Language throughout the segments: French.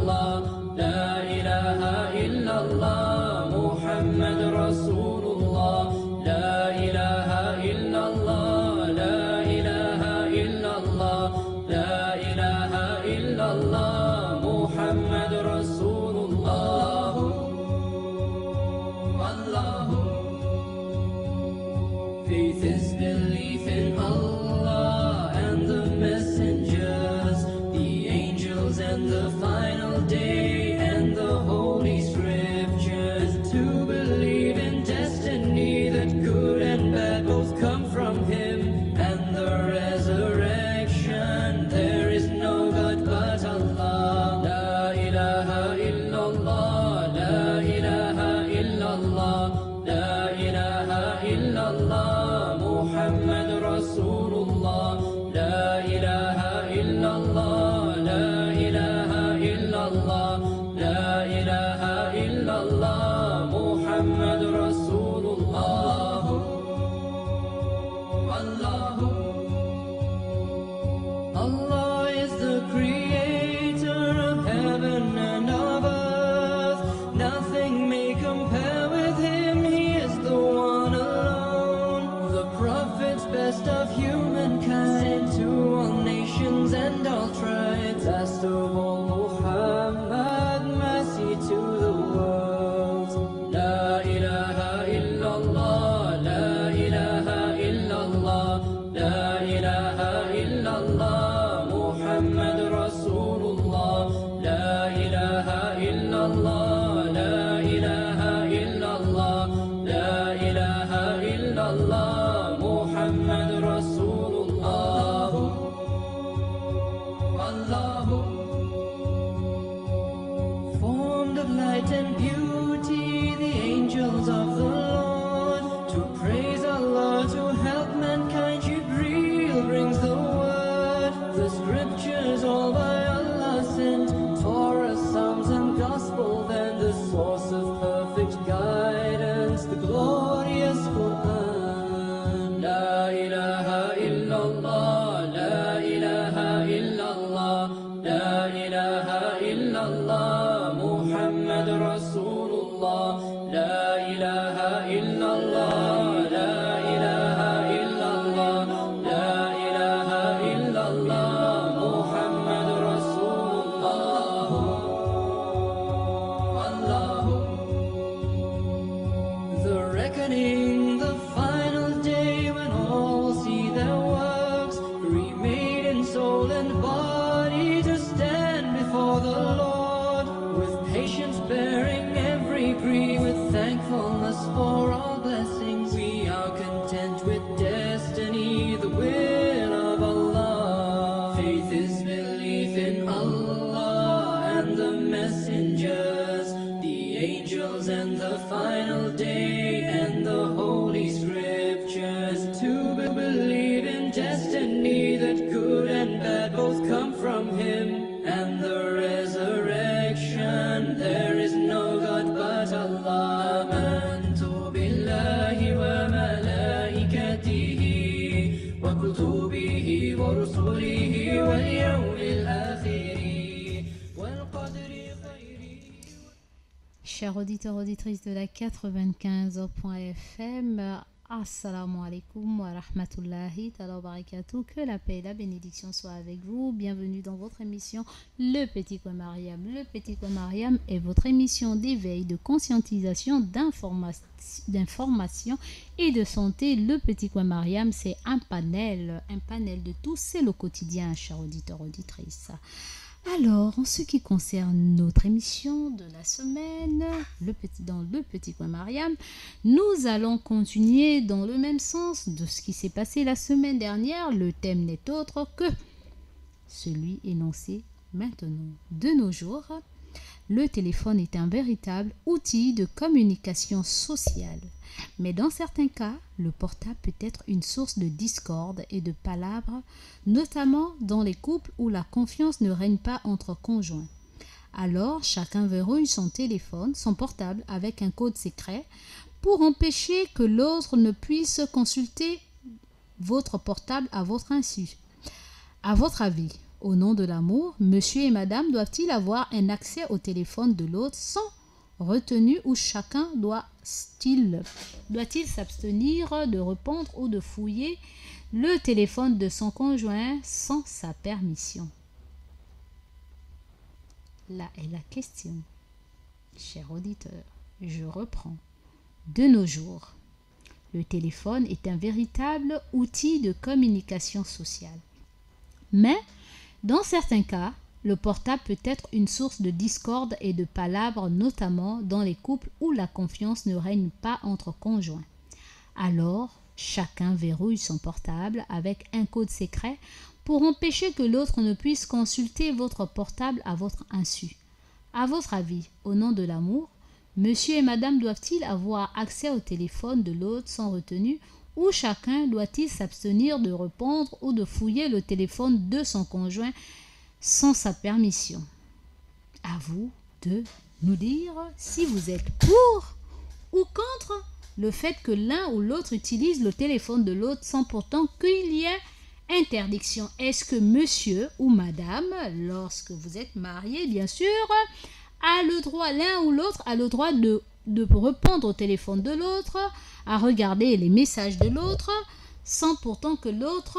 الله لا إله إلا الله محمد رسول الله لا إله إلا الله لا إله إلا الله لا إله إلا الله محمد رسول الله الله Faith is belief in Allah and the messengers, the angels and the final day and the holy scriptures. To believe in destiny that good and bad both come from Him, and the resurrection. There is no God but Allah. La ilaha illallah, la ilaha illallah, la ilaha illallah. محمد رسول الله لا إله إلا الله لا إله إلا الله لا إله إلا الله محمد رسول الله الله Allah is the creator of heaven and of earth. Nothing may compare with Him. He is the one alone, the prophets, best of humankind, to all nations and all tribes. Last of all, Muhammad, mercy to the world. La ilaha illallah, la ilaha illallah, la ilaha illallah. محمد رسول الله لا إله إلا الله لا إله إلا الله لا إله إلا الله محمد رسول الله الله Formed of light and beauty, the angels of the Lord, to praise Allah, to help mankind, Jibreel brings the word. The scriptures all by Allah sent, Torah, Psalms and Gospel, then the source of perfect guidance, the glorious Quran. La ilaha illallah, la ilaha illallah, la ilaha illallah, Muhammad Rasulullah, la ilaha illallah, la ilaha illallah, la ilaha illallah. The final day when all see their works remade in soul and body, to stand before the Lord with patience, bearing every grief, with thankfulness for all blessings. We are content with destiny, the will of Allah. Faith is belief in Allah and the messengers, the angels and the final day and the holy scriptures. To believe in destiny that good and bad both come from Him, and the resurrection. There is no God but Allah. Amantu billahi wa malaikatihi wa kutubihi wa rusulihi wal yawmil akhiri wal qadri khayri. Chers auditeurs, auditrices de la 95.fm, Assalamu alaikum wa rahmatullahi wa barakatuh. Que la paix et la bénédiction soient avec vous. Bienvenue dans votre émission Le Petit Coin Mariam. Le Petit Coin Mariam est votre émission d'éveil, de conscientisation, d'information et de santé. Le Petit Coin Mariam, c'est un panel de tout. C'est le quotidien, chers auditeurs, auditrices. Alors, en ce qui concerne notre émission de la semaine, dans le Petit Coin Mariam, nous allons continuer dans le même sens de ce qui s'est passé la semaine dernière. Le thème n'est autre que celui énoncé maintenant. De nos jours, le téléphone est un véritable outil de communication sociale. Mais dans certains cas, le portable peut être une source de discorde et de palabres, notamment dans les couples où la confiance ne règne pas entre conjoints. Alors, chacun verrouille son téléphone, son portable avec un code secret pour empêcher que l'autre ne puisse consulter votre portable à votre insu. À votre avis, Au nom de l'amour, monsieur et madame doivent-ils avoir un accès au téléphone de l'autre sans retenue ou chacun doit-il s'abstenir de répondre ou de fouiller le téléphone de son conjoint sans sa permission? Là est la question. Cher auditeur, je reprends. De nos jours, le téléphone est un véritable outil de communication sociale. Mais, dans certains cas, le portable peut être une source de discorde et de palabres, notamment dans les couples où la confiance ne règne pas entre conjoints. Alors, chacun verrouille son portable avec un code secret pour empêcher que l'autre ne puisse consulter votre portable à votre insu. À votre avis, au nom de l'amour, monsieur et madame doivent-ils avoir accès au téléphone de l'autre sans retenue ou chacun doit-il s'abstenir de répondre ou de fouiller le téléphone de son conjoint sans sa permission? À vous de nous dire si vous êtes pour ou contre le fait que l'un ou l'autre utilise le téléphone de l'autre sans pourtant qu'il y ait interdiction. Est-ce que monsieur ou madame, lorsque vous êtes mariés, bien sûr, a le droit, l'un ou l'autre a le droit de répondre au téléphone de l'autre, à regarder les messages de l'autre, sans pourtant que l'autre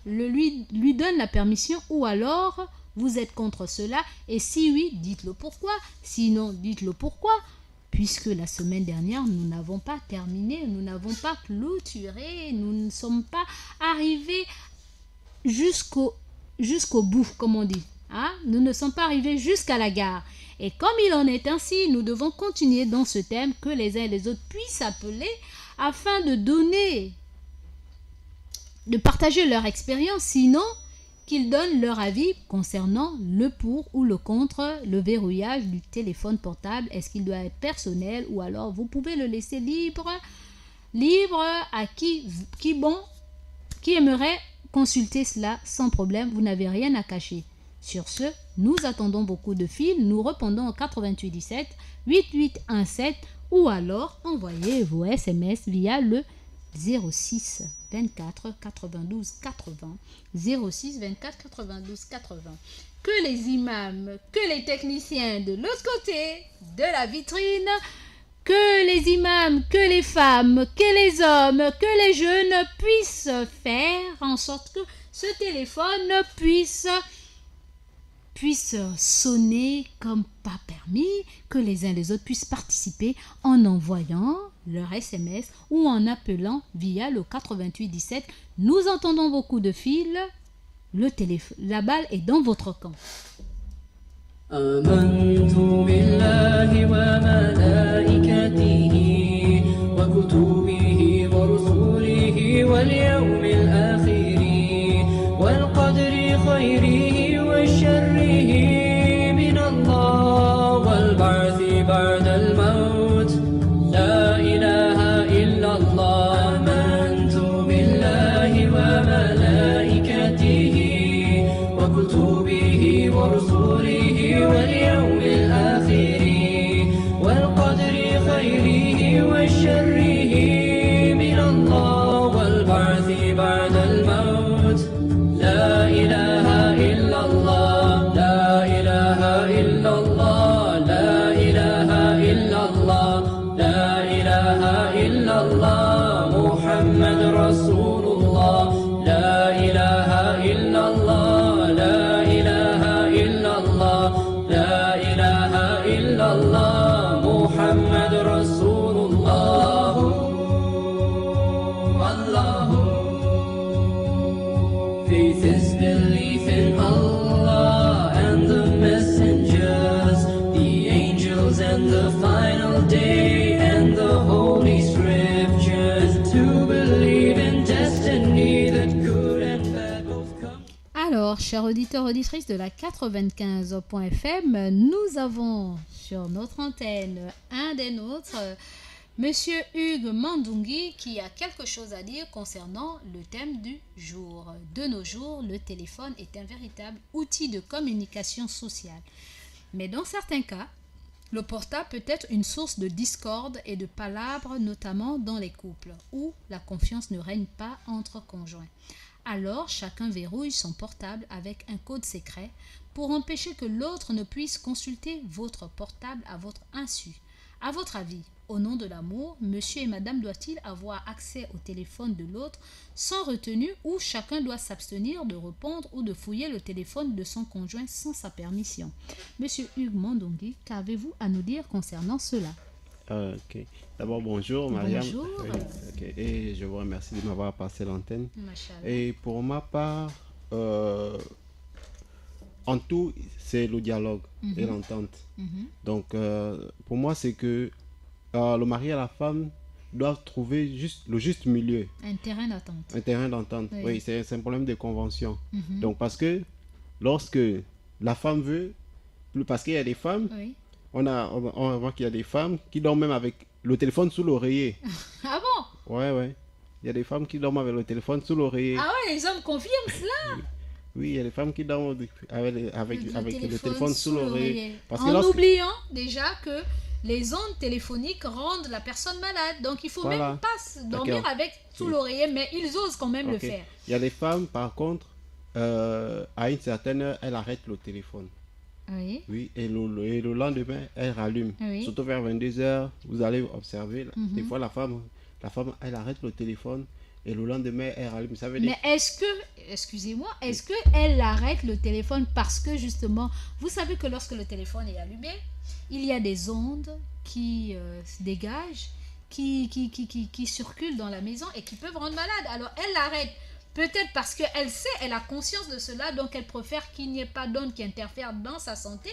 lui donne la permission, ou alors vous êtes contre cela, et si oui, dites-le pourquoi, sinon dites-le pourquoi, puisque la semaine dernière, nous n'avons pas terminé, nous n'avons pas clôturé, nous ne sommes pas arrivés jusqu'au bout, comme on dit. Hein? Nous ne sommes pas arrivés jusqu'à la gare. Et comme il en est ainsi, nous devons continuer dans ce thème, que les uns et les autres puissent appeler afin de partager leur expérience, sinon qu'ils donnent leur avis concernant le pour ou le contre le verrouillage du téléphone portable. Est-ce qu'il doit être personnel ou alors vous pouvez le laisser libre à qui aimerait consulter cela sans problème. Vous n'avez rien à cacher. Sur ce, nous attendons beaucoup de fils. Nous répondons au 88 17 8817 ou alors envoyez vos SMS via le 06 24 92 80 06 24 92 80. Que les imams, que les techniciens de l'autre côté de la vitrine, que les imams, que les femmes, que les hommes, que les jeunes puissent faire en sorte que ce téléphone puisse sonner comme pas permis, que les uns les autres puissent participer en envoyant leur SMS ou en appelant via le 88 17. Nous entendons beaucoup de fils. La balle est dans votre camp. آمنت بالله وملائكته وكتبه ورسله واليوم الآخر والقدر خيره وشره من الله والبعث بعد الموت لا إله إلا الله آمنت بالله وملائكته وكتبه ورسله واليوم الآخر والقدر خيره وشره من الله والبعث بعد الموت لا إله إلا الله لا إله إلا الله لا إله إلا الله لا إله إلا الله محمد رسول الله لا إله إلا الله لا إله إلا الله لا إله إلا الله محمد رسول الله الله. Faith is belief in Allah and the messengers, the angels and the final day and the holy scriptures, to believe in destiny that good and bad both come. Alors, chers auditeurs, auditrices de la 95.fm, nous avons sur notre antenne un des nôtres, Monsieur Hugues Mandungui, qui a quelque chose à dire concernant le thème du jour. De nos jours, le téléphone est un véritable outil de communication sociale. Mais dans certains cas, le portable peut être une source de discorde et de palabres, notamment dans les couples, où la confiance ne règne pas entre conjoints. Alors, chacun verrouille son portable avec un code secret pour empêcher que l'autre ne puisse consulter votre portable à votre insu. À votre avis, au nom de l'amour, monsieur et madame doivent-ils avoir accès au téléphone de l'autre sans retenue ou chacun doit s'abstenir de répondre ou de fouiller le téléphone de son conjoint sans sa permission? Monsieur Hugues Mondongui, qu'avez-vous à nous dire concernant cela? Ok. D'abord, bonjour, Mariam. Bonjour. Oui, ok. Et je vous remercie de m'avoir passé l'antenne. Machallah. Et pour ma part, en tout, c'est le dialogue et l'entente. Donc, pour moi, c'est que le mari et la femme doivent trouver le juste milieu, Un terrain d'attente. un terrain d'entente. Oui. Oui, c'est un problème de convention. Donc, parce que lorsque la femme veut, parce qu'il y a des femmes, Oui. on voit qu'il y a des femmes qui dorment même avec le téléphone sous l'oreiller. Ah bon? Ouais. Il y a des femmes qui dorment avec le téléphone sous l'oreiller. Ah ouais, les hommes confirment cela. Oui, il y a des femmes qui dorment avec le téléphone sous l'oreiller. Parce que En oubliant déjà que les ondes téléphoniques rendent la personne malade. Donc il faut Voilà. même pas dormir D'accord. avec sous Oui. l'oreiller, mais ils osent quand même le Ok. faire. Il y a des femmes, par contre, à une certaine heure, elles arrêtent le téléphone. Oui. Oui, et le lendemain, elles rallument. Oui. Surtout vers 22h, vous allez observer. Des fois, la femme, elle arrête le téléphone et le lendemain, elle rallume. Ça veut dire... Mais est-ce que elle arrête le téléphone parce que justement, vous savez que lorsque le téléphone est allumé, il y a des ondes qui se dégagent, qui circulent dans la maison et qui peuvent rendre malade. Alors elle l'arrête. Peut-être parce qu'elle sait, elle a conscience de cela, donc elle préfère qu'il n'y ait pas d'ondes qui interfèrent dans sa santé.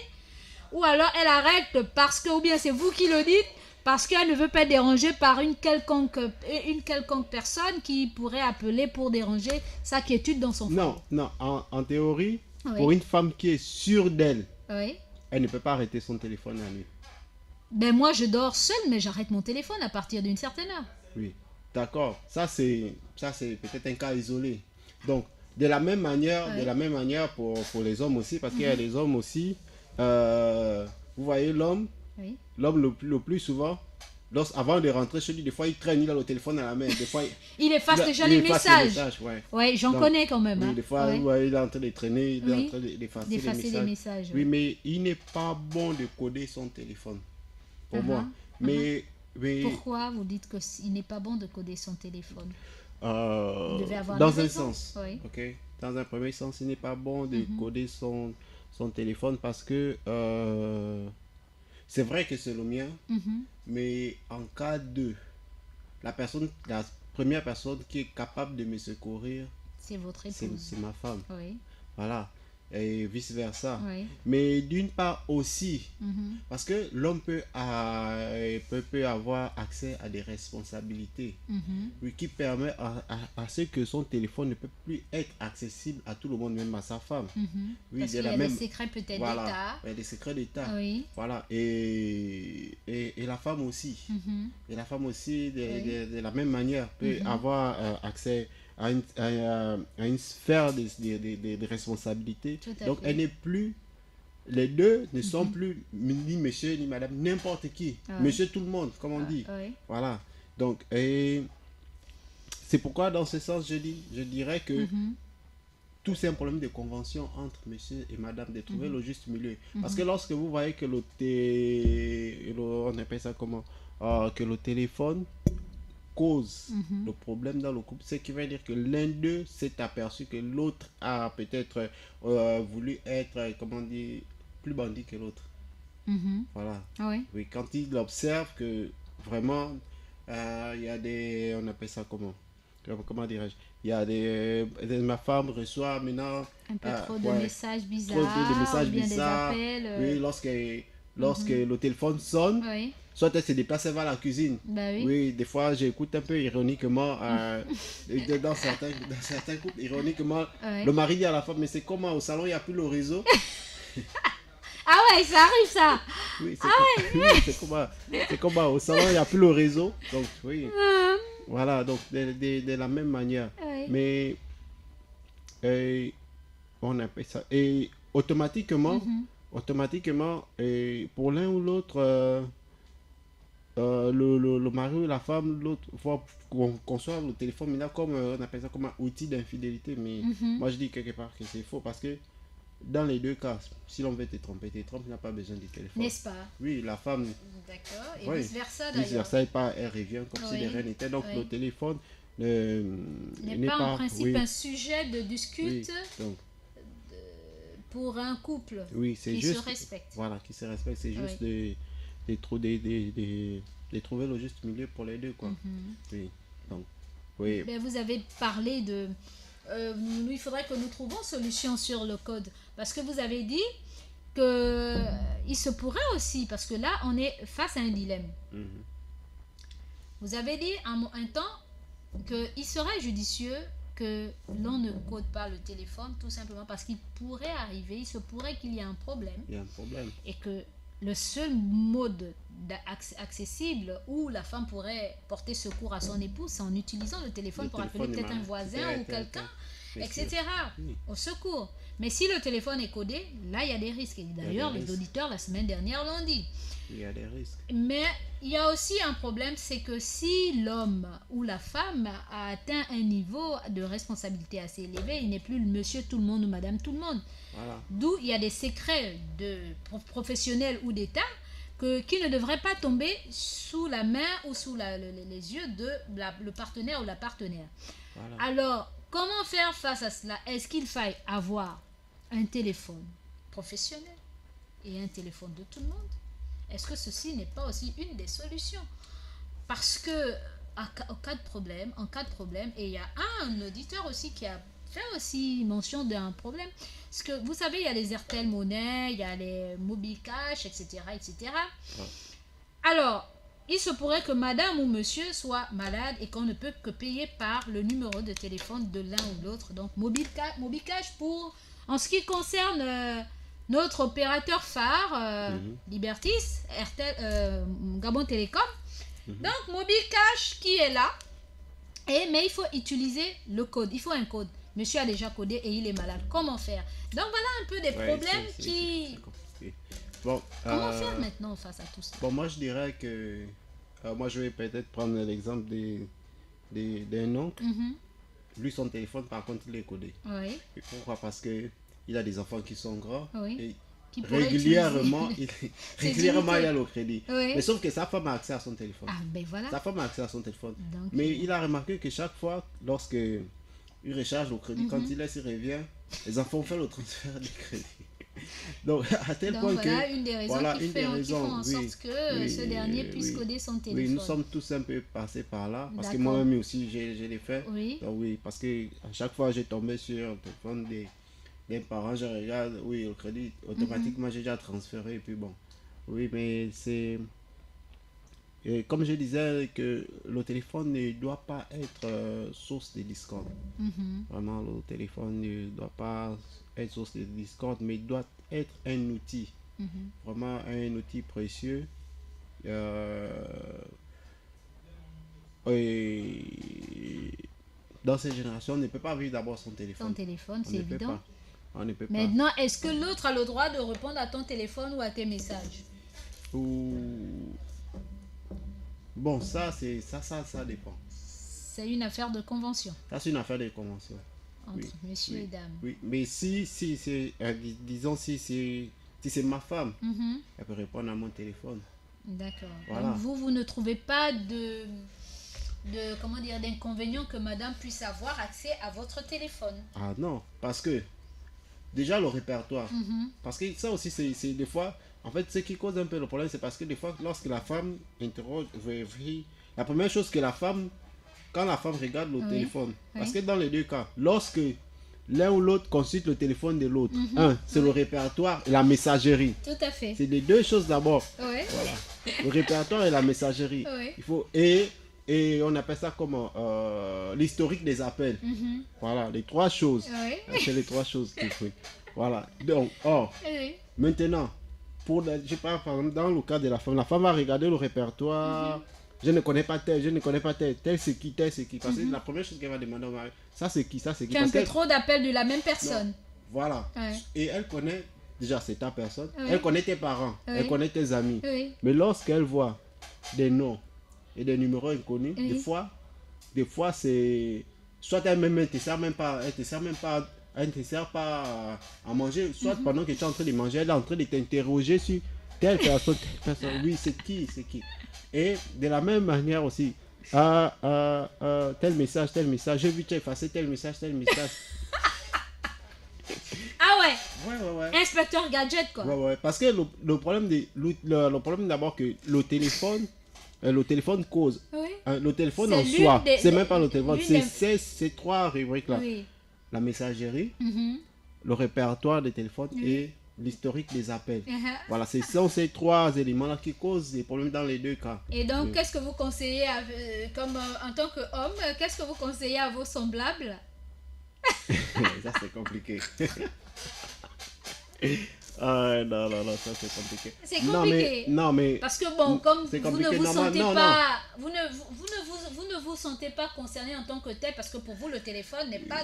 Ou alors elle arrête parce que, ou bien c'est vous qui le dites, parce qu'elle ne veut pas être dérangée par une quelconque personne qui pourrait appeler pour déranger sa quiétude dans son foyer. Non, en théorie, Oui. pour une femme qui est sûre d'elle, Oui. elle ne peut pas arrêter son téléphone la nuit. Ben moi je dors seule, mais j'arrête mon téléphone à partir d'une certaine heure. Oui, d'accord. Ça c'est peut-être un cas isolé. Donc, de la même manière, pour les hommes aussi, parce qu'il y a des hommes aussi. Vous voyez l'homme Oui. le plus souvent, avant de rentrer chez lui, des fois il traîne, il a le téléphone à la main. Des fois, Il efface déjà il les efface messages. ouais. Oui, j'en Donc, connais quand même. Oui, hein. des fois, Ouais. vous voyez, il est en train de traîner, il est Oui. en train d'effacer D'effacer les les messages. messages. Oui, mais il n'est pas bon de coder son téléphone, pour moi. Mais Pourquoi vous dites qu'il n'est pas bon de coder son téléphone? Euh, Vous devez avoir dans des un raisons. sens, Oui. ok. Dans un premier sens, il n'est pas bon de coder son téléphone parce que c'est vrai que c'est le mien, Mhm. mais en cas de la première personne qui est capable de me secourir, C'est votre c'est épouse. ma femme. Oui. Voilà. Et vice versa. Oui. Mais d'une part aussi, Mhm. parce que l'homme peut avoir accès à des responsabilités, Mhm. oui, qui permet à ce que son téléphone ne peut plus être accessible à tout le monde, même à sa femme. Mhm. Oui, Parce de qu'il y la a même... des secrets peut-être Voilà, d'État. ouais, des secrets d'État. Oui. Voilà, et la femme aussi. Mhm. Et la femme aussi, Oui. de la même manière, peut avoir accès à une sphère de responsabilité. Tout à Donc, fait. elle n'est plus... Les deux ne sont plus ni monsieur ni madame, n'importe qui. Ouais. Monsieur tout le monde, comme on dit. Oui. Voilà. Donc, et c'est pourquoi, dans ce sens, je dirais que Mhm. tout c'est un problème de convention entre monsieur et madame, de trouver le juste milieu. Parce que lorsque vous voyez que on appelle ça comment, que le téléphone cause le problème dans le couple, c'est qui veut dire que l'un d'eux s'est aperçu que l'autre a peut-être voulu être, comment dire, plus bandit que l'autre. Mhm. Voilà. Ah oui. Oui, quand il observe que vraiment, il y a des... On appelle ça comment dirais-je? Il y a ma femme reçoit maintenant... Un peu trop de ouais, messages trop bizarres. de messages ou bien bizarres. des appels. Oui, lorsque le téléphone sonne, Oui. soit elle se déplace vers la cuisine. Bah oui. Oui, des fois j'écoute un peu ironiquement, dans certains couples, ironiquement, Ouais. le mari dit à la femme, mais c'est comment au salon, il n'y a plus le réseau? Ah ouais, ça arrive ça. Oui, oui, c'est comment au salon, il n'y a plus le réseau. Donc, oui. Voilà, donc de la même manière. Oui. Mais on appelle ça. Et automatiquement, pour l'un ou l'autre, le mari ou la femme, l'autre fois, conçoit le téléphone maintenant comme, on appelle ça comme un outil d'infidélité. Mais moi, je dis quelque part que c'est faux parce que dans les deux cas, si l'on veut te tromper, n'a pas besoin du téléphone. N'est-ce pas? Oui, la femme. D'accord. Et Oui, vice-versa d'ailleurs. Vice-versa, elle revient comme si de rien n'était. Donc, le téléphone n'est pas en principe un sujet de dispute donc, pour un couple qui se respecte. Voilà, qui se respecte. C'est juste de trouver le juste milieu pour les deux, quoi. Oui, donc, oui. Ben, vous avez parlé de... il faudrait que nous trouvions solution sur le code. Parce que vous avez dit que il se pourrait aussi, parce que là, on est face à un dilemme. Vous avez dit un temps qu'il serait judicieux que l'on ne code pas le téléphone, tout simplement parce qu'il pourrait arriver, il se pourrait qu'il y ait un problème. Il y a un problème. Et que le seul mode accessible où la femme pourrait porter secours à son épouse, c'est en utilisant le téléphone pour appeler peut-être un voisin ou quelqu'un, etc. Au secours. Mais si le téléphone est codé, là, il y a des risques. Et d'ailleurs, les auditeurs, la semaine dernière, l'ont dit. Il y a des risques. Mais il y a aussi un problème, c'est que si l'homme ou la femme a atteint un niveau de responsabilité assez élevé, il n'est plus le monsieur tout le monde ou madame tout le monde. Voilà. D'où il y a des secrets de professionnels ou d'État qui ne devraient pas tomber sous la main ou sous les yeux de le partenaire ou la partenaire. Voilà. Alors, comment faire face à cela? Est-ce qu'il faille avoir un téléphone professionnel et un téléphone de tout le monde? Est-ce que ceci n'est pas aussi une des solutions? Parce que en cas de problème, et il y a un auditeur aussi qui a fait aussi mention d'un problème, parce que vous savez, il y a les Airtel Money, il y a les Mobile Cash, etc. Ouais. Alors, il se pourrait que madame ou monsieur soit malade et qu'on ne peut que payer par le numéro de téléphone de l'un ou l'autre. Donc, Mobile Cash pour, en ce qui concerne notre opérateur phare, Libertis, Airtel, Gabon Télécom. Donc, Mobile Cash qui est là, mais il faut utiliser le code, il faut un code. Monsieur a déjà codé et il est malade. Comment faire? Donc, voilà un peu des problèmes qui... Bon, comment faire maintenant face à tout ça? Bon, moi, je dirais que... moi, je vais peut-être prendre l'exemple d'un oncle. Lui, son téléphone, par contre, il est codé. Oui. Et pourquoi? Parce qu'il a des enfants qui sont grands. Oui. Et qui régulièrement, il a le crédit. Oui. Mais sauf que sa femme a accès à son téléphone. Ah, ben voilà. Sa femme a accès à son téléphone. Donc, mais il a remarqué que chaque fois, lorsque il recharge le crédit, quand il laisse, il revient, les enfants font le transfert du crédit. Donc, à tel point voilà que... une des raisons qui font en sorte que ce dernier puisse coder son téléphone. Oui, nous sommes tous un peu passés par là, parce que moi-même aussi, j'ai les fait. Oui. Donc, oui, parce que à chaque fois, j'ai tombé sur le téléphone des parents, je regarde, oui, le crédit, automatiquement, j'ai déjà transféré, et puis bon. Oui, mais c'est... Et comme je disais, que le téléphone ne doit pas être source de discorde. Vraiment, le téléphone ne doit pas être source de discorde, mais il doit être un outil. Vraiment un outil précieux. Et dans cette génération, on ne peut pas vivre d'abord son téléphone. Son téléphone, c'est évident. On ne peut pas. Maintenant, est-ce que l'autre a le droit de répondre à ton téléphone ou à tes messages? Bon, ça dépend. C'est une affaire de convention. Ça, c'est une affaire de convention. Entre messieurs et dames. Oui, mais si c'est, disons, si c'est ma femme, elle peut répondre à mon téléphone. D'accord. Voilà. Donc vous ne trouvez pas comment dire, d'inconvénient que madame puisse avoir accès à votre téléphone? Ah non, parce que déjà le répertoire. Parce que ça aussi, c'est des fois... En fait, ce qui cause un peu le problème, c'est parce que des fois, lorsque la femme interroge, vérifie, la première chose que la femme, quand la femme regarde le téléphone, parce que dans les deux cas, lorsque l'un ou l'autre consulte le téléphone de l'autre, c'est le répertoire et la messagerie. Tout à fait. C'est les deux choses d'abord. Oui. Voilà. Le répertoire et la messagerie. Oui. Il faut, et on appelle ça comment l'historique des appels. Voilà, les trois choses. Oui. C'est les trois choses qu'il faut. Voilà. Donc, maintenant, je parle par exemple dans le cas de la femme va regarder le répertoire. Je ne connais pas tel, tel c'est qui, parce que la première chose qu'elle va demander au mari, ça c'est qui. Tu as un peu trop d'appels de la même personne. Non. Voilà. Et elle connaît, déjà c'est ta personne, Oui. elle connaît tes parents, elle connaît tes amis. Oui. Mais lorsqu'elle voit des noms et des numéros inconnus, Oui. des fois c'est soit elle te sert même pas, elle te sert pas à manger, soit pendant que tu es en train de manger, elle est en train de t'interroger sur telle personne, oui, c'est qui. Et de la même manière aussi, tel message, j'ai vu tu as effacé tel message. Ah ouais, Ouais. inspecteur gadget quoi. Ouais, parce que le problème le problème d'abord que le téléphone cause. Oui. Le téléphone C'est en l'une soi, des- c'est même pas le téléphone, l'une c'est des- ces trois rubriques là. Oui. La messagerie, Mhm. le répertoire des téléphones Oui. et l'historique des appels. Uh-huh. Voilà, ce sont ces trois éléments là qui causent des problèmes dans les deux cas. Et donc, Oui. qu'est-ce que vous conseillez, en tant qu'homme, qu'est-ce que vous conseillez à vos semblables? Ça c'est compliqué. Non, ça c'est compliqué. C'est Non, compliqué. Non mais Parce que bon, comme c'est vous ne compliqué. vous Non, sentez non, pas, vous ne vous sentez pas concerné en tant que tel, parce que pour vous le téléphone n'est pas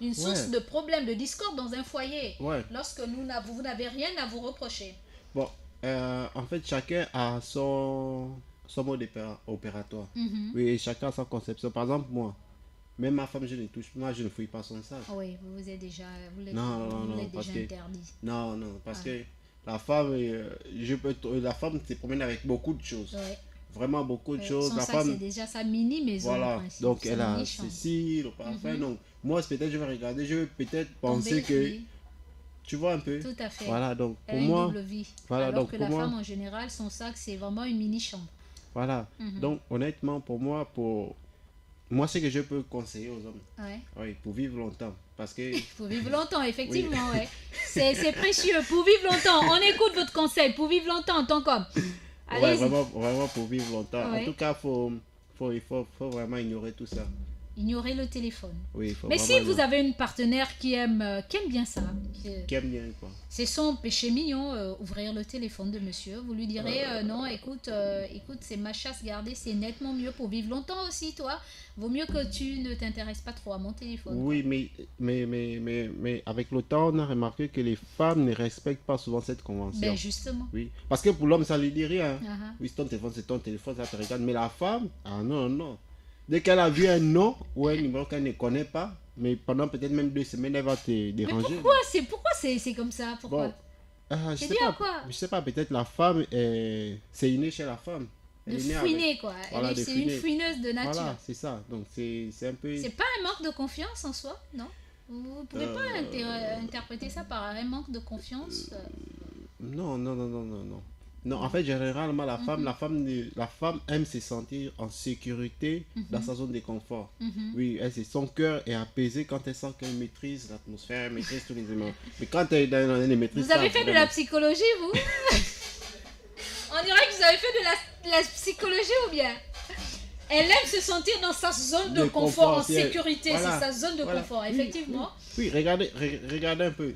une source Ouais. de problème, de discorde dans un foyer. Ouais. Lorsque vous n'avez rien à vous reprocher. Bon, en fait, chacun a son mode opératoire. Mhm. Oui, et chacun a sa conception. Par exemple, même ma femme, je ne fouille pas son sac. Oui, vous êtes déjà, Non, vous l'êtes parce déjà que- interdit. Non, parce Ah. que la femme, la femme se promène avec beaucoup de choses. Ouais. Vraiment beaucoup de choses. Son La sac, femme, c'est déjà sa mini maison. en voilà. principe, Donc, sa elle a mini chambre. ceci, le parfum. Mhm. Donc, moi, peut-être, je vais regarder, je vais peut-être penser Tomber, que, oui, tu vois un peu. tout à fait. Voilà, donc, Elle pour a une moi, double vie. voilà, Alors donc, que pour la moi- femme, en général, son sac, c'est vraiment une mini-chambre. voilà. Mhm. Donc, honnêtement, pour moi, ce que je peux conseiller aux hommes, Ouais. oui, pour vivre longtemps. Parce que, Il faut vivre longtemps, effectivement. Ouais. C'est précieux. Pour vivre longtemps, on écoute votre conseil. Pour vivre longtemps en tant qu'homme. ouais, Allez-y. vraiment pour vivre longtemps. Ouais. En tout cas, il faut vraiment ignorer tout ça. Ignorez le téléphone. Oui, il faut Mais vraiment si vous avez une partenaire qui aime bien ça, qui aime bien, quoi. c'est son péché mignon, ouvrir le téléphone de monsieur. Vous lui direz, non, écoute, c'est ma chasse gardée, c'est nettement mieux pour vivre longtemps aussi, toi. Vaut mieux que tu ne t'intéresses pas trop à mon téléphone. Oui, mais avec le temps, on a remarqué que les femmes ne respectent pas souvent cette convention. Ben justement. Oui, parce que pour l'homme, ça lui dit rien. Ah, Oui, c'est ton téléphone, ça te regarde. Mais la femme, ah non. Dès qu'elle a vu un nom ou un numéro qu'elle ne connaît pas, mais pendant peut-être même 2 semaines, elle va te mais déranger. pourquoi c'est comme ça? Pourquoi? Bon, je C'est sais dû à pas, quoi? je sais pas, peut-être la femme, c'est inné chez la femme. De Elle est née fouiner, quoi. Voilà, de C'est une fouiner. fouineuse de nature. Voilà, c'est ça. Donc c'est un peu... C'est pas un manque de confiance en soi, non? Vous pouvez pas interpréter ça par un manque de confiance? Non. Non, en fait, généralement, la femme aime se sentir en sécurité dans sa zone de confort. Mhm. Oui, son cœur est apaisé quand elle sent qu'elle maîtrise l'atmosphère, elle maîtrise tous les éléments. Mais quand elle ne maîtrise Vous pas... avez fait de la psychologie, vous? On dirait que vous avez fait de la psychologie ou bien? Elle aime se sentir dans sa zone de confort, en si elle- sécurité. voilà, C'est sa zone de voilà. confort, Oui, effectivement. Oui, regardez un peu.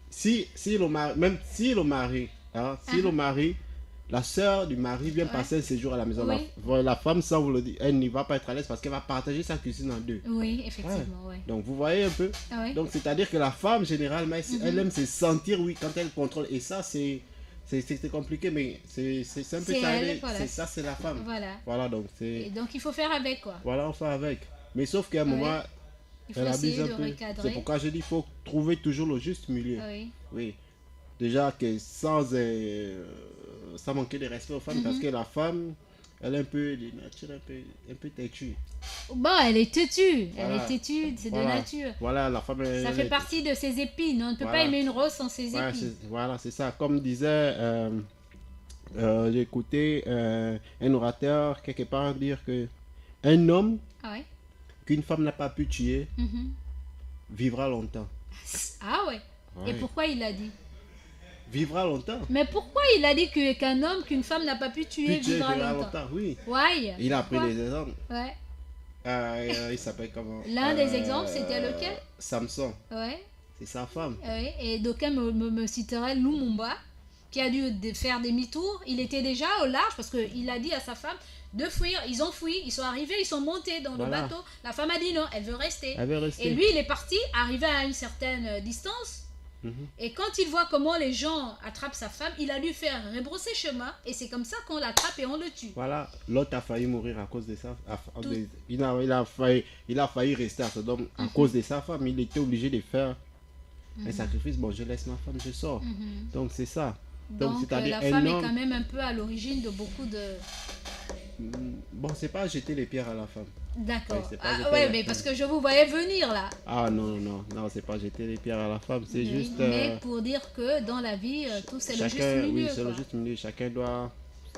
Si le mari, même si le mari, le mari, la sœur du mari vient Ouais. passer un séjour à la maison, Oui. la femme, ça vous le dit, elle n'y va pas être à l'aise parce qu'elle va partager sa cuisine en deux. Oui, effectivement, ouais. Donc vous voyez un peu. Ah ouais. Donc c'est-à-dire que la femme, généralement, elle aime se sentir, oui, quand elle contrôle. Et ça, c'est compliqué, mais c'est un peu C'est ça. elle, voilà. Ça, c'est la femme. Voilà. Voilà, donc Et c'est... donc, il faut faire avec, quoi. Voilà, on fait avec. Mais sauf qu'à un Ouais. moment, Il faut elle abuse essayer un de peu. recadrer. C'est pourquoi je dis qu'il faut trouver toujours le juste milieu. Oui. Oui. Déjà que sans manquer de respect aux femmes, parce que la femme, elle est un peu de nature, un peu têtue. Bon, elle est têtue. Elle Voilà. est têtue, c'est de Voilà. nature. Voilà, la femme... Ça elle fait est- partie de ses épines. On ne peut Voilà. pas aimer une rose sans ses Ouais, épines. voilà, c'est ça. Comme disait, j'ai écouté un orateur quelque part dire que un homme Ah ouais. qu'une femme n'a pas pu tuer Mhm. vivra longtemps. Ah ouais. Et Ouais. pourquoi il a dit? Vivra longtemps. Mais pourquoi il a dit qu'un homme, qu'une femme n'a pas pu tuer, Pu tuer vivra longtemps? oui. Ouais. Il a pris Pourquoi? des exemples. Ouais. Il s'appelle comment? L'un des exemples, c'était lequel? Samson. Ouais. C'est sa femme. Ouais. Et d'aucuns me citeraient Lumumba, qui a dû faire demi-tour. Il était déjà au large parce qu'il a dit à sa femme de fuir. Ils ont fui, ils sont arrivés, ils sont montés dans Voilà. le bateau. La femme a dit non, elle veut rester. Elle veut rester. Et lui, il est parti, arrivé à une certaine distance. Mhm. Et quand il voit comment les gens attrapent sa femme, il a dû faire rebrousser chemin. Et c'est comme ça qu'on l'attrape et on le tue. Voilà, l'autre a failli mourir à cause de ça. Tout- Il a failli rester à Sodome à cause de sa femme. Il était obligé de faire un sacrifice. Bon, je laisse ma femme, je sors. Donc c'est ça. Donc c'est-à-dire la un femme est homme- quand même un peu à l'origine de beaucoup de... Bon, c'est pas jeter les pierres à la femme. D'accord. Ouais, c'est pas Ah, jeter ouais, la mais femme. parce que je vous voyais venir là. Ah non, non, non, c'est pas jeter les pierres à la femme. C'est Oui, juste. mais pour dire que dans la vie, tout c'est le juste Chacun, milieu. oui, c'est le quoi. juste milieu. Chacun doit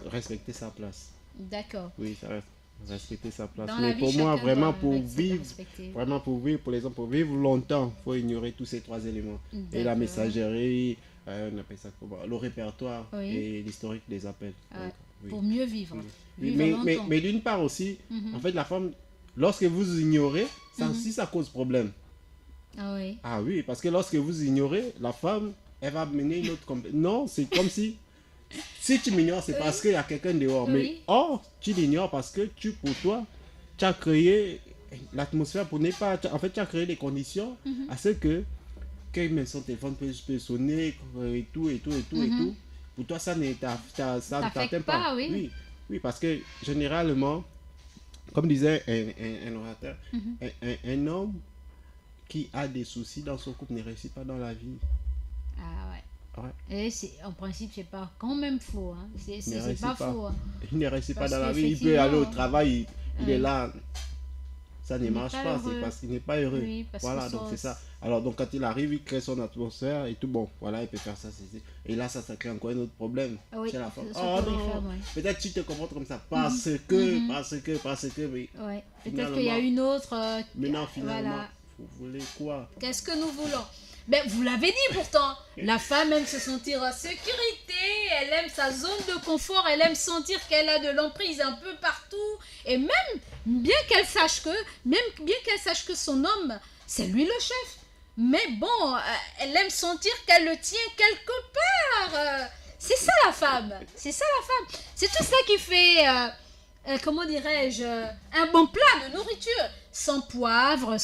respecter sa place. D'accord. Oui, ça reste respecter sa place. Dans la Mais vie, pour moi, chacun vraiment, doit pour se vivre, respecter. vraiment pour exemple, pour vivre longtemps, faut ignorer tous ces trois éléments. Et la D'accord. messagerie, on appelle ça comment, le répertoire Oui. et l'historique des appels. Ouais. Donc, oui. Pour mieux vivre. Oui, Vivre mais longtemps. d'une part aussi, Mhm. en fait, la femme, lorsque vous ignorez, ça, si ça cause problème. Ah oui. Ah oui, parce que lorsque vous ignorez, la femme, elle va mener une autre compagnie. Non, c'est comme si tu m'ignores, c'est parce qu'il y a quelqu'un dehors. Mais Oui. or, tu l'ignores parce que pour toi, tu as créé l'atmosphère pour ne pas. En fait, tu as créé les conditions à ce que même son téléphone peut sonner et tout, et tout, et tout, et tout. Pour toi, ça ne t'atteint pas. oui. Oui, oui, parce que généralement, comme disait un orateur, un homme qui a des soucis dans son couple ne réussit pas dans la vie. Ah ouais. Ouais. Et en principe, c'est pas quand même faux. Hein. Il ne C'est réussit pas faux. Hein. Il ne réussit pas Parce dans la vie. Il peut aller au qu'effectivement, travail, il est oui. là. Ça ne Il n'est marche pas pas, heureux. c'est parce qu'il n'est pas heureux. Oui, parce Voilà, que donc son- c'est ça. Alors, donc quand il arrive, il crée son atmosphère et tout. Bon, voilà, il peut faire ça. Et là, ça crée encore un autre problème Ah oui, chez la femme. surtout Oh les non, femmes, ouais. peut-être tu te comportes comme ça parce que, mais Ouais. Peut-être Finalement- qu'il y a une autre. maintenant, finalement, Voilà. vous voulez quoi? Qu'est-ce que nous voulons? Ben, vous l'avez dit pourtant. La femme aime se sentir en sécurité, elle aime sa zone de confort, elle aime sentir qu'elle a de l'emprise un peu partout. Et même bien qu'elle sache que son homme, c'est lui le chef. Mais bon, elle aime sentir qu'elle le tient quelque part. C'est ça la femme. C'est ça la femme. C'est tout ça qui fait, comment dirais-je, un bon plat de nourriture. Sans poivre,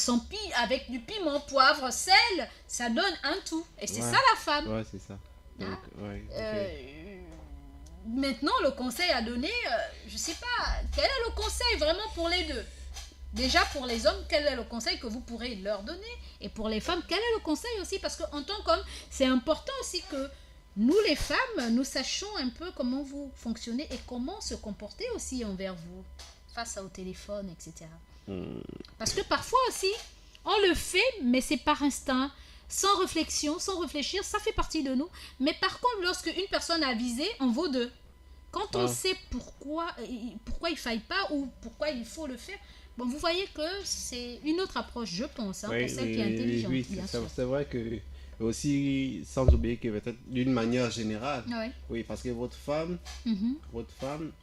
avec du piment, poivre, sel, ça donne un tout. Et c'est Ouais. ça la femme. Ouais, c'est ça. Donc, ouais, ok. Maintenant, le conseil à donner, je sais pas, quel est le conseil vraiment pour les deux? Déjà pour les hommes, quel est le conseil que vous pourrez leur donner? Et pour les femmes, quel est le conseil aussi? Parce qu'en tant qu'homme, c'est important aussi que nous les femmes, nous sachions un peu comment vous fonctionnez et comment se comporter aussi envers vous, face au téléphone, etc. Parce que parfois aussi, on le fait, mais c'est par instinct, sans réflexion, sans réfléchir, ça fait partie de nous. Mais par contre, lorsque une personne a visé, on vaut deux. Quand on Ah. sait pourquoi il faille pas ou pourquoi il faut le faire, bon, vous voyez que c'est une autre approche, je pense, hein, Oui, pour celle oui, qui est oui, intelligente, oui, bien c'est sûr. c'est vrai que aussi, sans oublier que peut-être d'une manière générale, Ouais. oui, parce que votre femme Mhm.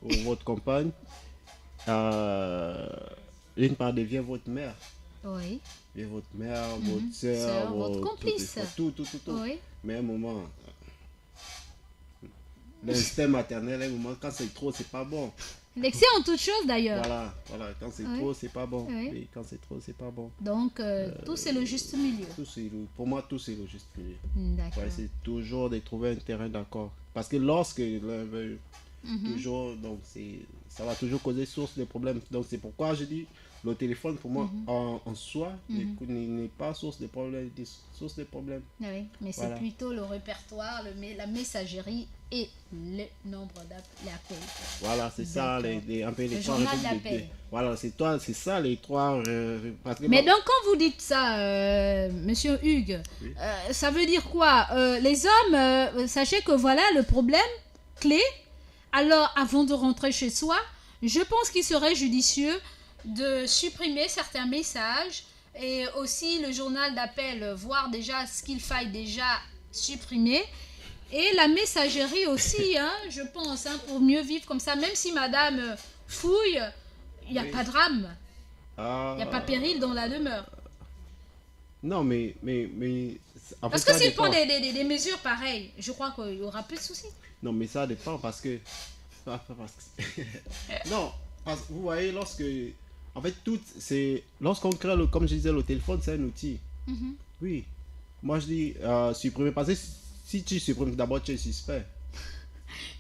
ou votre compagne, d'une part devient votre mère. Oui. Devient votre mère, Mhm. votre soeur, Sœur, votre complice. Tout. Oui. Mais à un moment, l'instinct maternel, à un moment, quand c'est trop, c'est pas bon. L'excès en toute chose d'ailleurs. Voilà, quand c'est Oui. trop, c'est pas bon. Oui. Oui, quand c'est trop, c'est pas bon. Donc, tout c'est le juste milieu. Pour moi, tout c'est le juste milieu. D'accord. Ouais, c'est toujours de trouver un terrain d'accord. Parce que lorsque l'un veut Mhm. toujours, donc ça va toujours causer source de problèmes. Donc c'est pourquoi je dis, le téléphone pour moi en soi n'est pas source de problème, source de problème. Oui, mais c'est Voilà. plutôt le répertoire, la messagerie et le nombre d'appels. Voilà, c'est ça, D'accord. un peu les Le trois journal réponses d'appel. Voilà, c'est ça les trois. Parce que Mais bon, donc, quand vous dites ça, monsieur Hugues, Oui. ça veut dire quoi? Les hommes, sachez que voilà le problème clé. Alors, avant de rentrer chez soi, je pense qu'il serait judicieux de supprimer certains messages et aussi le journal d'appel, voir déjà ce qu'il faille déjà supprimer. Et la messagerie aussi, hein, je pense, hein, pour mieux vivre comme ça. Même si madame fouille, il n'y a Oui. pas de drame, ah, il n'y a pas péril dans la demeure. Non, mais en Parce fait, que ça s'il dépend. prend des mesures pareilles, je crois qu'il y aura plus de soucis. Non, mais ça dépend parce que. pas parce que- non, parce que vous voyez, en fait, tout, c'est. Lorsqu'on crée, comme je disais, le téléphone, c'est un outil. Mhm. Oui. Moi, je dis supprimer. Parce que si tu supprimes, d'abord, tu es suspect.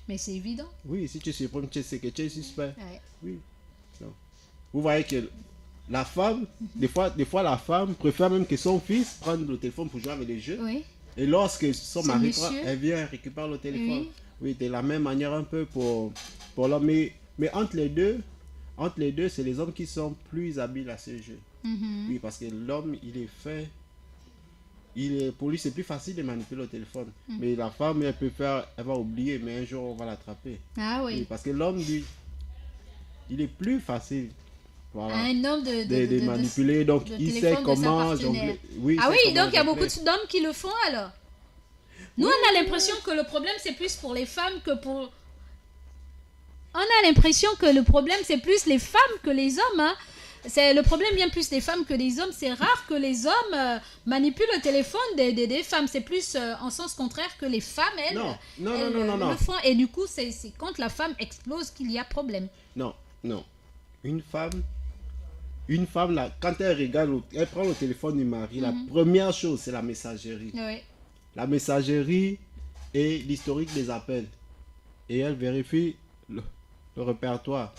Mais c'est évident. Oui, si tu supprimes, tu sais que tu es suspect. Ouais. Oui. Non. Vous voyez que la femme, des fois, la femme préfère même que son fils prenne le téléphone pour jouer avec les jeux. Oui. Et lorsque son C'est mari monsieur. prend, elle vient récupérer le téléphone. Oui. Oui, de la même manière un peu pour l'homme. Mais entre les deux, c'est les hommes qui sont plus habiles à ce jeu. Mhm. Oui, parce que l'homme, il est fait. Pour lui, c'est plus facile de manipuler le téléphone. Mais la femme, elle va oublier, mais un jour, on va l'attraper. Ah Oui, oui. parce que l'homme, lui, il est plus facile. Voilà. Un homme De manipuler, donc le il sait téléphone de sa comment partenaire. jongler. Oui, Ah il sait oui, comment donc il y a jongler. beaucoup d'hommes qui le font alors. Nous, on a l'impression que le problème, c'est plus pour les femmes que pour... On a l'impression que le problème, c'est plus les femmes que les hommes. Hein. Le problème vient plus des femmes que des hommes. C'est rare que les hommes manipulent le téléphone des femmes. C'est plus en sens contraire que les femmes, elles, Non, le font. Et du coup, c'est quand la femme explose qu'il y a problème. Non. Une femme là, quand elle regarde, elle prend le téléphone du mari, la première chose, c'est la messagerie. Oui. La messagerie et l'historique des appels. Et elle vérifie le répertoire.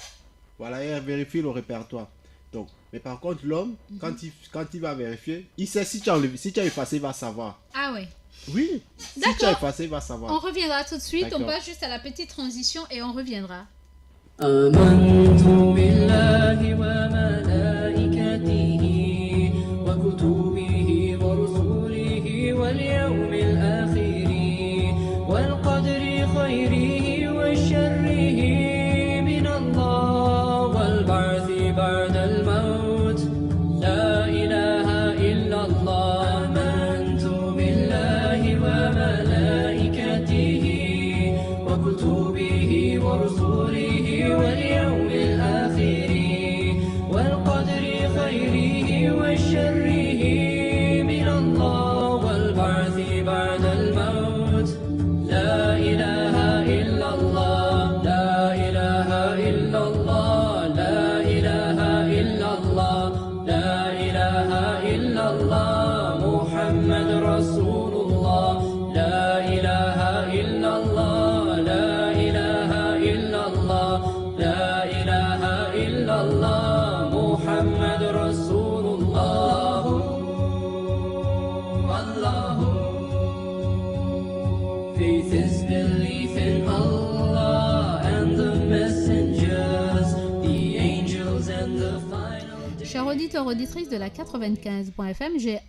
Voilà, elle vérifie le répertoire. Donc, mais par contre, l'homme, quand il va vérifier, il sait si tu as effacé, il va savoir. Ah oui. Oui, si D'accord. tu as effacé, il va savoir. On reviendra tout de suite. On D'accord. passe juste à la petite transition et on reviendra. آمنت بالله وملائكته وكتبه ورسله واليوم الآخر والقدر خيره وشره من الله والبعث بعد الموت لا إله إلا الله آمنت بالله وملائكته وكتبه ورسله واليوم الآخر والقدر خيره وشره من الله والبعث بعد الموت لا إله إلا الله لا إله إلا الله لا إله إلا الله لا إله إلا الله محمد رسول الله لا إله إلا الله لا إله إلا الله لا إله إلا الله محمد رسول الله الله Faith is belief in Allah and the messengers, the angels and the final day. Chers auditeurs, auditrices de la 95.fm, j'ai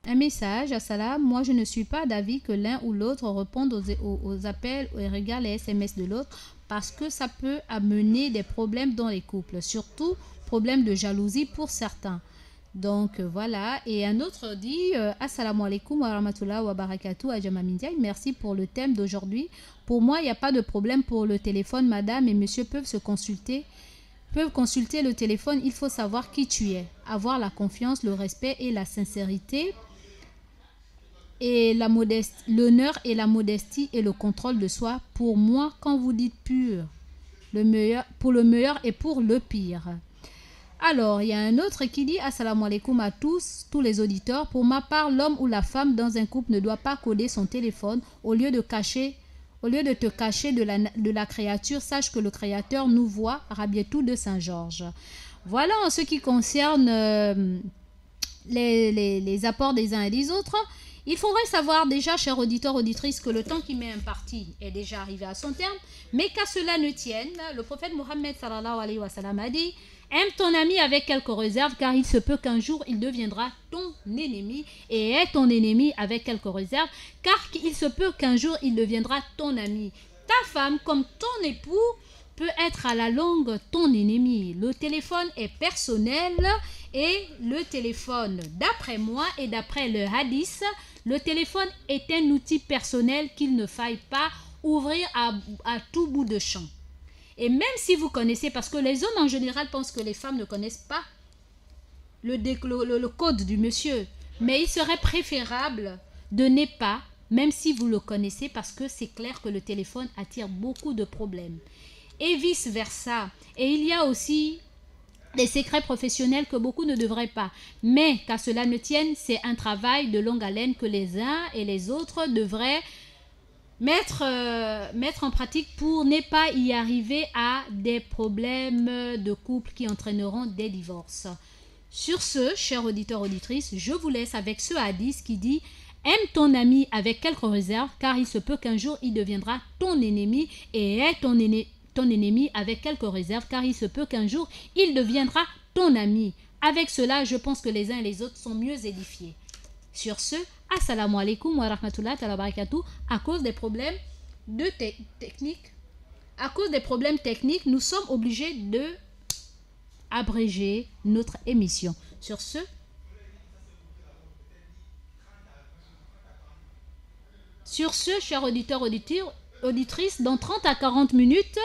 un message. Assalam, moi je ne suis pas d'avis que l'un ou l'autre réponde aux appels et regarde les SMS de l'autre parce que ça peut amener des problèmes dans les couples, surtout problèmes de jalousie pour certains. Donc voilà, et un autre dit Assalamu alaikum wa rahmatullahi wa barakatuh à Jamamindiaï, merci pour le thème d'aujourd'hui. Pour moi, il n'y a pas de problème pour le téléphone, madame et monsieur peuvent consulter le téléphone. Il faut savoir qui tu es, avoir la confiance, le respect et la sincérité et la modestie, l'honneur et la modestie et le contrôle de soi. Pour moi, quand vous dites pur, pour le meilleur et pour le pire. Alors, il y a un autre qui dit Assalamu alaikum à tous les auditeurs. Pour ma part, l'homme ou la femme dans un couple ne doit pas coder son téléphone au lieu de te cacher de la créature. Sache que le Créateur nous voit. Rabietou de Saint-Georges. Voilà en ce qui concerne les apports des uns et des autres. Il faudrait savoir déjà, chers auditeurs, auditrices, que le temps qui m'est imparti est déjà arrivé à son terme, mais qu'à cela ne tienne, le prophète Mohammed sallallahu alayhi wa sallam a dit « Aime ton ami avec quelques réserves, car il se peut qu'un jour il deviendra ton ennemi, et aie ton ennemi avec quelques réserves, car il se peut qu'un jour il deviendra ton ami. Ta femme, comme ton époux, peut être à la longue ton ennemi. Le téléphone est personnel, et le téléphone, d'après moi et d'après le hadith, le téléphone est un outil personnel qu'il ne faille pas ouvrir à tout bout de champ. Et même si vous connaissez, parce que les hommes en général pensent que les femmes ne connaissent pas le code du monsieur, mais il serait préférable de ne pas, même si vous le connaissez, parce que c'est clair que le téléphone attire beaucoup de problèmes. Et vice versa. Et il y a aussi des secrets professionnels que beaucoup ne devraient pas. Mais qu'à cela ne tienne, c'est un travail de longue haleine que les uns et les autres devraient mettre en pratique pour ne pas y arriver à des problèmes de couple qui entraîneront des divorces. Sur ce, chers auditeurs, auditrices, je vous laisse avec ce hadith qui dit « Aime ton ami avec quelques réserves, car il se peut qu'un jour il deviendra ton ennemi, et hais ton ennemi avec quelques réserves, car il se peut qu'un jour il deviendra ton ami. » Avec cela, je pense que les uns et les autres sont mieux édifiés. Sur ce, assalamu alaikum wa rahmatullahi wa barakatuh. À cause des problèmes techniques, nous sommes obligés de abréger notre émission. Sur ce, chers auditeurs, auditrices, dans 30 à 40 minutes,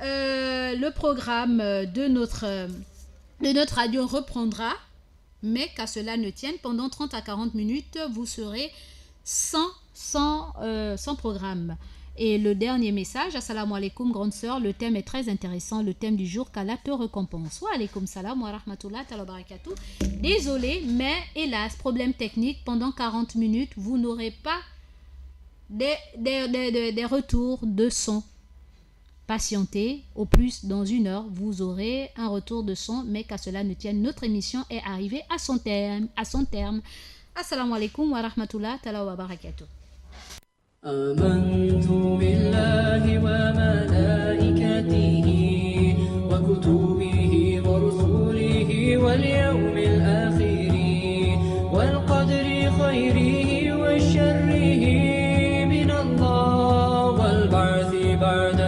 le programme de notre radio reprendra. Mais qu'à cela ne tienne, pendant 30 à 40 minutes, vous serez sans programme. Et le dernier message, assalamu alaikum, grande sœur, le thème est très intéressant, le thème du jour, qu'Allah te récompense. Wa alaikum salam wa rahmatullah wa barakatuh. Désolé, mais hélas, problème technique, pendant 40 minutes, vous n'aurez pas des retours de son. Patientez, au plus dans 1 heure, vous aurez un retour de son, mais qu'à cela ne tienne, notre émission est arrivée à son terme. Assalamu alaikum wa rahmatullah wa barakatuh. آمنت بالله وملائكته وكتبه ورسله واليوم الآخر والقدر خيره وشره من الله والبعث بعد